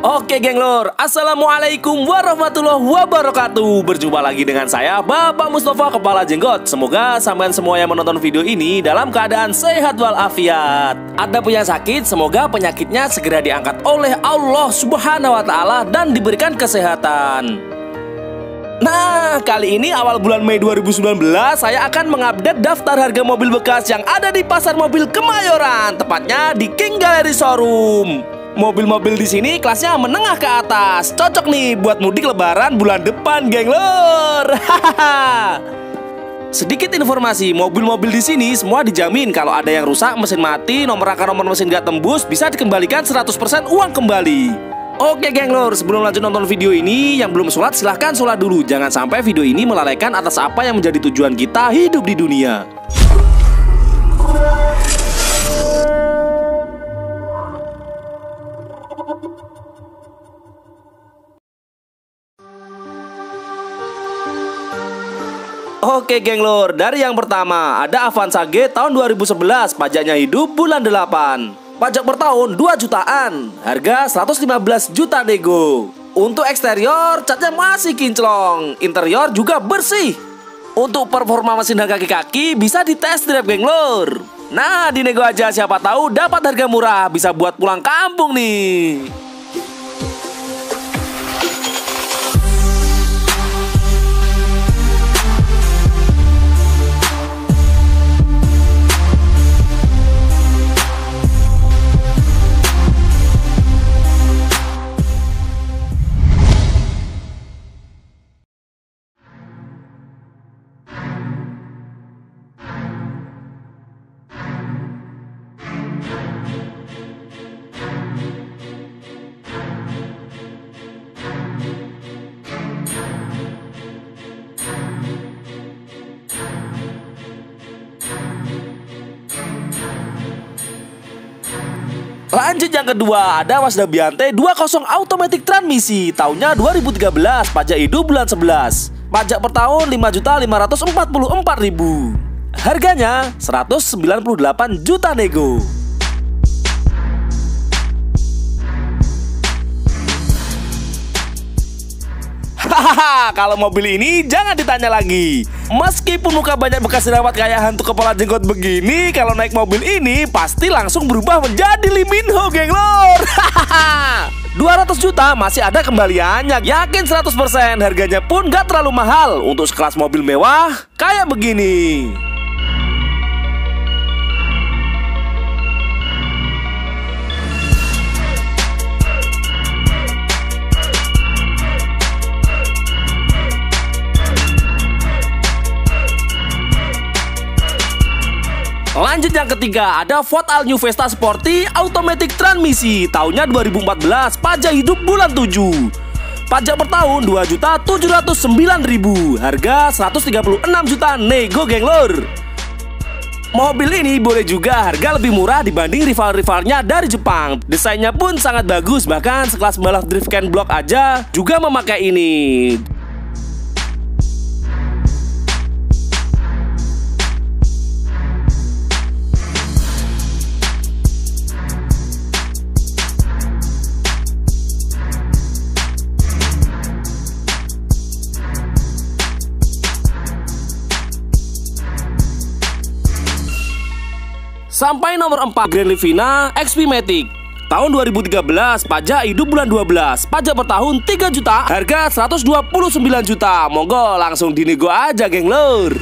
Oke geng lur, assalamualaikum warahmatullahi wabarakatuh. Berjumpa lagi dengan saya Bapak Mustafa Kepala Jenggot. Semoga sampean semua yang menonton video ini dalam keadaan sehat walafiat. Ada punya sakit, semoga penyakitnya segera diangkat oleh Allah Subhanahu wa Ta'ala dan diberikan kesehatan. Nah, kali ini awal bulan Mei 2019 saya akan mengupdate daftar harga mobil bekas yang ada di Pasar Mobil Kemayoran, tepatnya di King Gallery Showroom. Mobil-mobil di sini kelasnya menengah ke atas, cocok nih buat mudik lebaran bulan depan, geng lur. Sedikit informasi, mobil-mobil di sini semua dijamin kalau ada yang rusak, mesin mati, nomor rangka nomor mesin gak tembus, bisa dikembalikan 100% uang kembali. Oke geng lur, sebelum lanjut nonton video ini, yang belum sholat silahkan sholat dulu. Jangan sampai video ini melalaikan atas apa yang menjadi tujuan kita hidup di dunia. Oke geng lur, dari yang pertama ada Avanza G tahun 2011, pajaknya hidup bulan 8. Pajak per tahun 2 jutaan, harga 115 juta nego. Untuk eksterior catnya masih kinclong, interior juga bersih. Untuk performa mesin dan kaki-kaki bisa dites drive geng lur. Nah, dinego aja, siapa tahu dapat harga murah, bisa buat pulang kampung nih. Lanjut yang kedua, ada Mazda Biante 20 automatic transmisi, tahunnya 2013, pajak hidup bulan 11. Pajak per tahun 5.544.000. Harganya 198 juta nego. Hahaha, kalau mobil ini jangan ditanya lagi. Meskipun muka banyak bekas dirawat kayak hantu kepala jenggot begini, kalau naik mobil ini pasti langsung berubah menjadi Lee Min Ho geng lor. 200 juta masih ada kembaliannya, yakin 100%. Harganya pun gak terlalu mahal untuk sekelas mobil mewah kayak begini. Lanjut yang ketiga, ada Ford All New Fiesta Sporty automatic transmisi, tahunnya 2014, pajak hidup bulan 7. Pajak per tahun 2.709.000, harga 136 juta nego geng lur. Mobil ini boleh juga harga lebih murah dibanding rival-rivalnya dari Jepang. Desainnya pun sangat bagus, bahkan sekelas balap drift can block aja juga memakai ini. Sampai nomor 4, Grand Livina XP Matic tahun 2013, pajak hidup bulan 12, pajak per tahun 3 juta, harga 129 juta. Monggo langsung dinego aja geng lur.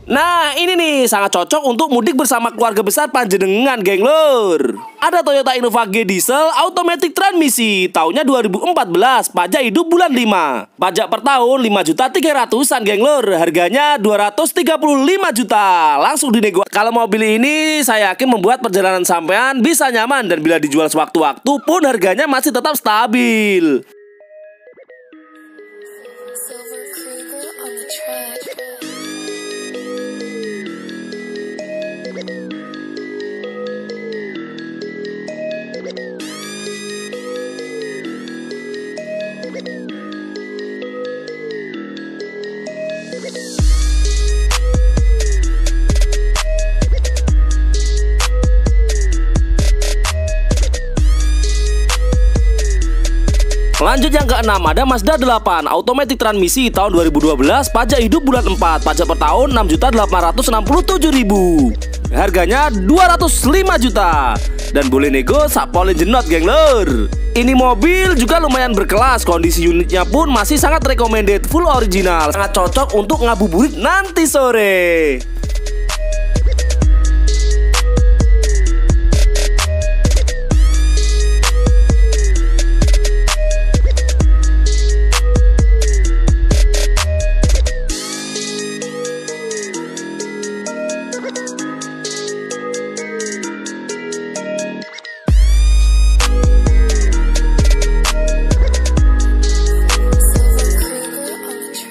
Nah ini nih sangat cocok untuk mudik bersama keluarga besar panjenengan geng lur. Ada Toyota Innova G diesel automatic transmisi, tahunnya 2014, pajak hidup bulan 5. Pajak per tahun 5.300.000-an geng lur. Harganya 235 juta. Langsung dinego. Kalau mobil ini saya yakin membuat perjalanan sampean bisa nyaman, dan bila dijual sewaktu-waktu pun harganya masih tetap stabil. Lanjut yang keenam, ada Mazda 8 automatic transmisi tahun 2012, pajak hidup bulan 4, pajak per tahun 6.867.000. Harganya 205 juta. Dan boleh nego sak polin jenot geng lur. Ini mobil juga lumayan berkelas, kondisi unitnya pun masih sangat recommended, full original, sangat cocok untuk ngabuburit nanti sore.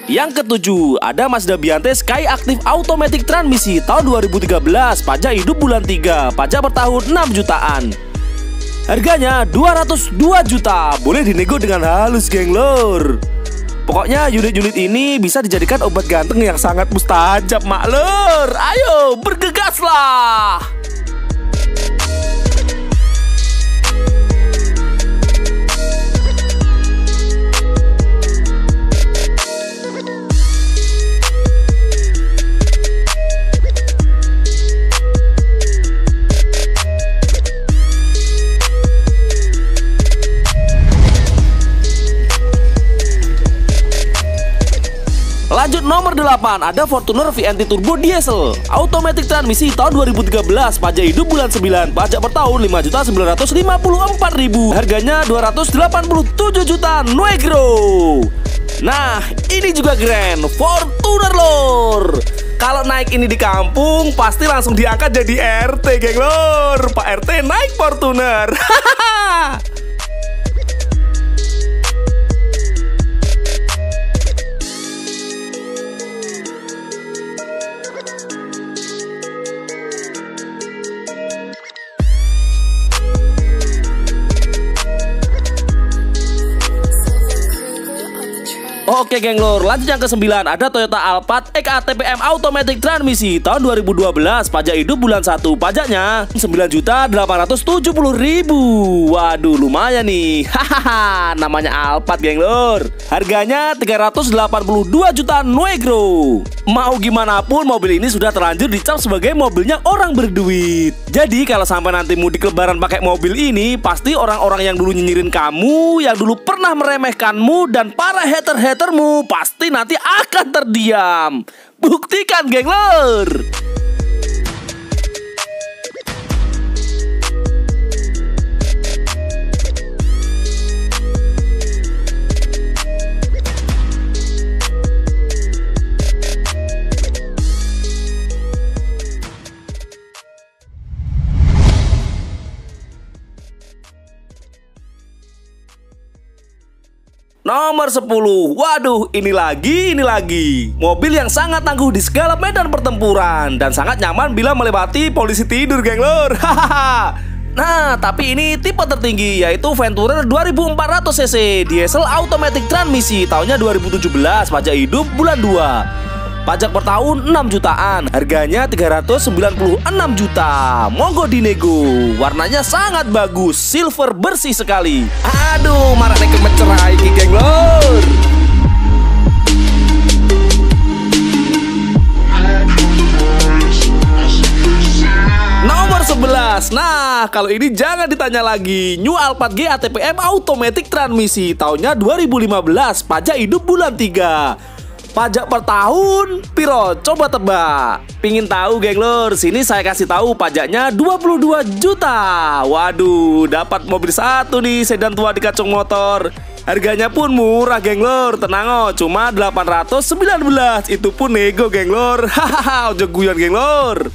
Yang ketujuh, ada Mazda Biante Sky Active Automatic Transmisi tahun 2013, pajak hidup bulan 3, pajak per tahun 6 jutaan. Harganya 202 juta, boleh dinego dengan halus geng lor. Pokoknya unit-unit ini bisa dijadikan obat ganteng yang sangat mustajab mak lor. Ayo bergegaslah. Lanjut nomor 8, ada Fortuner VNT Turbo Diesel automatic transmisi tahun 2013, pajak hidup bulan 9, pajak per tahun 5.954.000. Harganya 287 juta Negro. Nah, ini juga keren, Fortuner lor. Kalau naik ini di kampung pasti langsung diangkat jadi RT geng lor. Pak RT naik Fortuner. Oke geng lor, lanjut yang ke-9, ada Toyota Alphard EK-TPM Automatic Transmisi tahun 2012, pajak hidup bulan 1, pajaknya 9.870.000. Waduh lumayan nih. Hahaha, namanya Alphard geng lor. Harganya 382 juta Negro. Mau gimana pun mobil ini sudah terlanjur dicap sebagai mobilnya orang berduit. Jadi kalau sampai nanti mudik lebaran pakai mobil ini, pasti orang-orang yang dulu nyinyirin kamu, yang dulu pernah meremehkanmu, dan para hater-hatermu pasti nanti akan terdiam. Buktikan geng lor. Nomor 10, waduh ini lagi mobil yang sangat tangguh di segala medan pertempuran dan sangat nyaman bila melewati polisi tidur geng lor. Nah tapi ini tipe tertinggi yaitu Venturer 2400 cc diesel automatic transmisi tahunnya 2017, pajak hidup bulan 2, pajak per tahun 6 jutaan, harganya 396 juta. Monggo dinego, warnanya sangat bagus, silver bersih sekali. Aduh, marane kemecerai iki geng lor. Nomor 11. Nah, kalau ini jangan ditanya lagi. New Alphard G ATPM Automatic Transmisi tahunnya 2015, pajak hidup bulan 3, pajak per tahun piro? Coba tebak. Pingin tahu geng lor? Sini saya kasih tahu pajaknya 22 juta. Waduh, dapat mobil satu nih, sedan tua di kacung motor. Harganya pun murah geng lor. Tenang cuma 819. Itu pun nego geng lor. Hahaha, ojo guyon geng lor.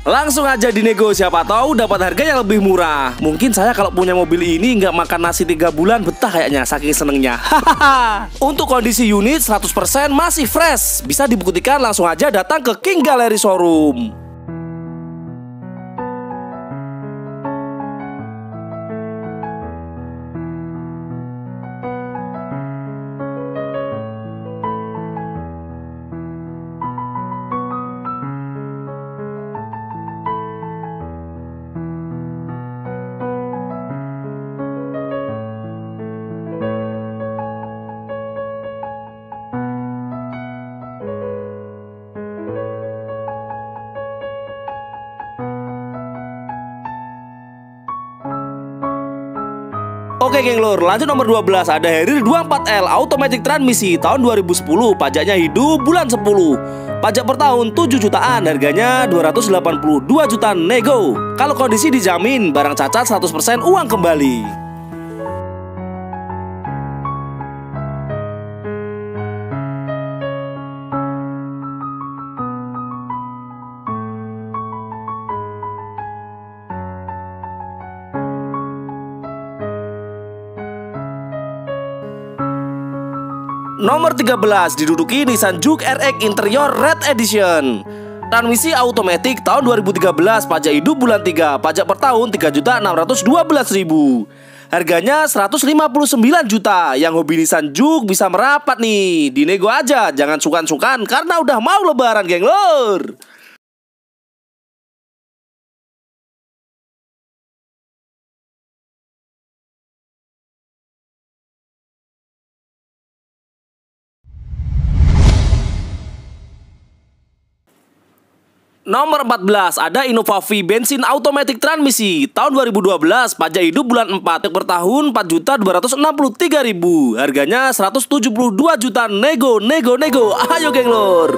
Langsung aja dinego, siapa tahu dapat harga yang lebih murah. Mungkin saya kalau punya mobil ini nggak makan nasi 3 bulan betah kayaknya, saking senengnya. Untuk kondisi unit 100% masih fresh. Bisa dibuktikan, langsung aja datang ke King Gallery Showroom. Oke genglor, lanjut nomor 12 ada Harrier 24L Automatic Transmisi tahun 2010, pajaknya hidup bulan 10. Pajak per tahun 7 jutaan, harganya 282 juta nego. Kalau kondisi dijamin, barang cacat 100% uang kembali. Nomor 13 diduduki Nissan Juke RX Interior Red Edition. Transmisi automatic tahun 2013, pajak hidup bulan 3, pajak per tahun 3.612.000. Harganya 159 juta. Yang hobi Nissan Juke bisa merapat nih. Dinego aja, jangan sungkan-sungkan karena udah mau lebaran genglor. Nomor 14 ada Innova V bensin automatic transmisi tahun 2012, pajak hidup bulan 4, per tahun 4.263.000. Harganya 172 juta nego. Ayo genglor.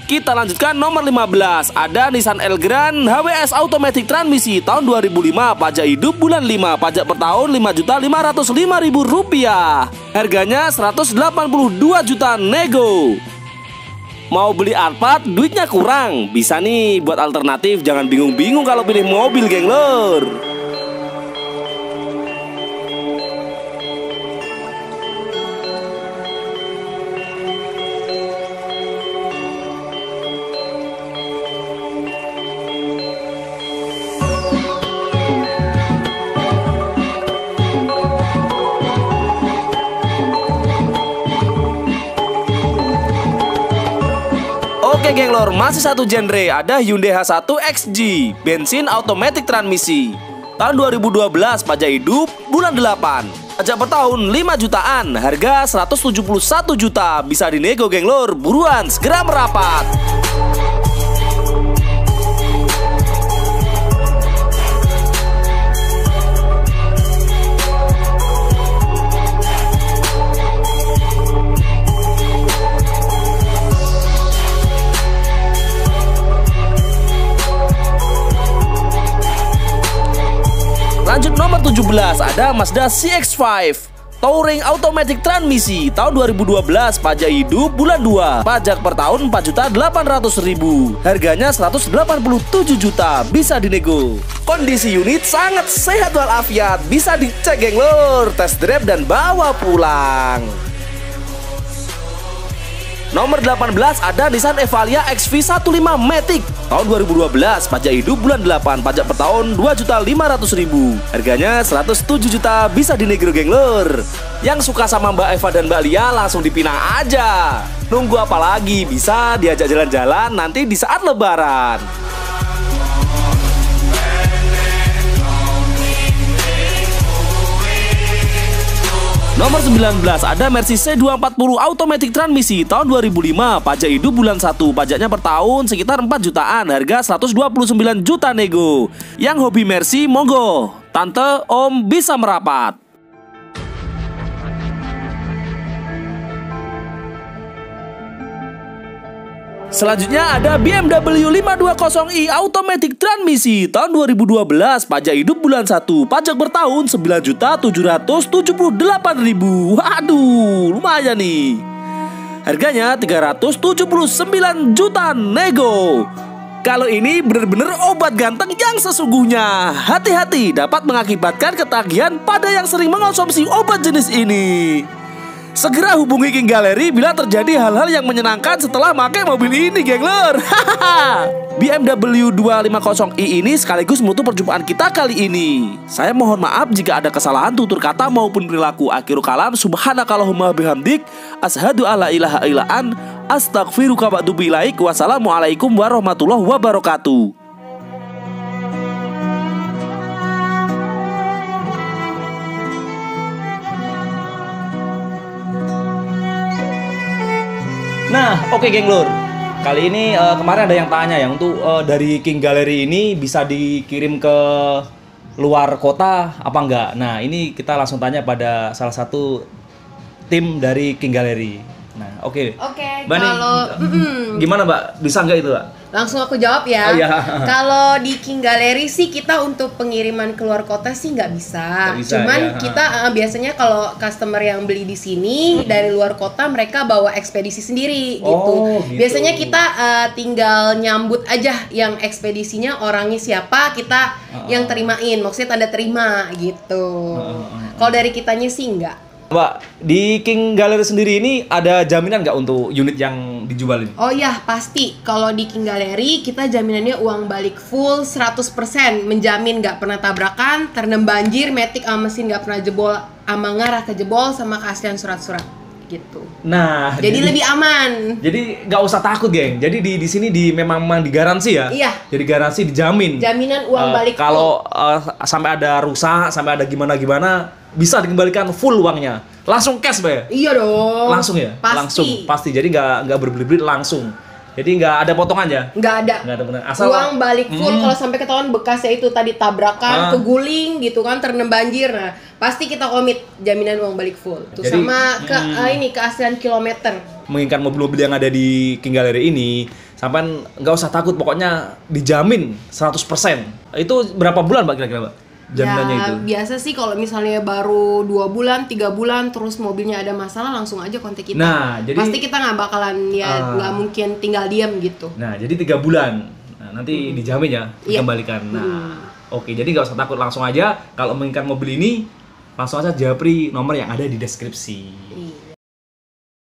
Kita lanjutkan nomor 15. Ada Nissan Elgrand HWS Automatic Transmisi tahun 2005, pajak hidup bulan 5, pajak per tahun 5.505.000 rupiah. Harganya 182 juta nego. Mau beli Alphard, duitnya kurang, bisa nih buat alternatif, jangan bingung-bingung kalau pilih mobil genglor. Oke genglor, masih satu genre, ada Hyundai H1 XG bensin automatic transmisi tahun 2012, pajak hidup bulan 8, pajak per tahun 5 jutaan, harga 171 juta. Bisa dinego genglor, buruan segera merapat. Lanjut nomor 17 ada Mazda CX-5 Touring Automatic Transmisi tahun 2012, pajak hidup bulan 2, pajak per tahun 4.800.000. Harganya 187 juta, bisa dinego. Kondisi unit sangat sehat walafiat, bisa dicek genglor, test drive dan bawa pulang. Nomor 18 ada Nissan Evalia XV15 Matic tahun 2012, pajak hidup bulan 8, pajak per tahun 2.500.000. Harganya 107 juta, bisa dinego genglor. Yang suka sama Mbak Eva dan Mbak Lia langsung dipinang aja. Nunggu apa lagi, bisa diajak jalan-jalan nanti di saat lebaran. Nomor 19 ada Mercy C240 Automatic Transmisi tahun 2005, pajak hidup bulan 1, pajaknya per tahun sekitar 4 jutaan, harga 129 juta nego. Yang hobi Mercy monggo, tante, om bisa merapat. Selanjutnya ada BMW 520i Automatic Transmisi tahun 2012, pajak hidup bulan 1, pajak per tahun 9.778.000. Waduh, lumayan nih. Harganya 379 juta nego. Kalau ini bener-bener obat ganteng yang sesungguhnya. Hati-hati, dapat mengakibatkan ketagihan pada yang sering mengonsumsi obat jenis ini. Segera hubungi King Galeri bila terjadi hal-hal yang menyenangkan setelah pakai mobil ini, genglor. BMW 250i ini sekaligus menutup perjumpaan kita kali ini. Saya mohon maaf jika ada kesalahan tutur kata maupun perilaku. Akhirul kalam, subhanakallahumma bihamdik, asyhadu alla ilaha illa an, astaghfiruka wa atubu ilaik. Wassalamualaikum warahmatullahi wabarakatuh. Oke geng lur, kali ini kemarin ada yang tanya ya untuk dari King Gallery ini bisa dikirim ke luar kota apa enggak? Nah ini kita langsung tanya pada salah satu tim dari King Gallery. Nah oke. Mbak nih, kalau gimana Mbak? Bisa nggak itu Mbak? langsung aku jawab ya. Oh, iya. Kalau di King Gallery sih kita untuk pengiriman keluar kota sih nggak bisa. Nggak bisa, Cuman ya. kita biasanya kalau customer yang beli di sini dari luar kota mereka bawa ekspedisi sendiri gitu. Oh, gitu. Biasanya kita tinggal nyambut aja yang ekspedisinya orangnya siapa, kita yang terimain. Maksudnya tanda terima gitu. Kalau dari kitanya sih nggak. Mbak, di King Gallery sendiri ini ada jaminan nggak untuk unit yang dijual ini? Oh iya, pasti. Kalau di King Gallery, kita jaminannya uang balik full 100%. Menjamin nggak pernah tabrakan, terendam banjir, matic sama mesin nggak pernah jebol, sama ngarah ke jebol, sama keaslian surat-surat. Gitu. Nah, Jadi lebih aman. Jadi nggak usah takut, geng. Jadi di sini memang digaransi ya. Iya. Jadi garansi dijamin. Jaminan uang balik Kalau sampai ada rusak, sampai ada gimana bisa dikembalikan full uangnya. Langsung cash, Mbak. Iya dong. Langsung ya? Pasti. Langsung, pasti. Jadi nggak berbelit-belit langsung. Jadi nggak ada potongan ya? Nggak ada. Nggak ada benar. Asal Uang balik full kalau sampai ketahuan bekasnya itu tadi tabrakan, keguling gitu kan, terendam banjir. Nah, pasti kita komit jaminan uang balik full. Tuh Jadi, sama ini keaslian kilometer. menginginkan mobil-mobil yang ada di King Gallery ini, sampai nggak usah takut, pokoknya dijamin 100%. Itu berapa bulan Mbak kira-kira Mbak? Jaminannya ya, itu? biasa sih kalau misalnya baru 2 bulan, 3 bulan terus mobilnya ada masalah langsung aja kontak kita. Nah, jadi pasti kita nggak bakalan nggak mungkin tinggal diam gitu. Nah, jadi 3 bulan. Nah, nanti dijamin ya, Iya. dikembalikan. Nah, oke. Jadi nggak usah takut, langsung aja kalau menginginkan mobil ini, langsung aja japri nomor yang ada di deskripsi. Iya.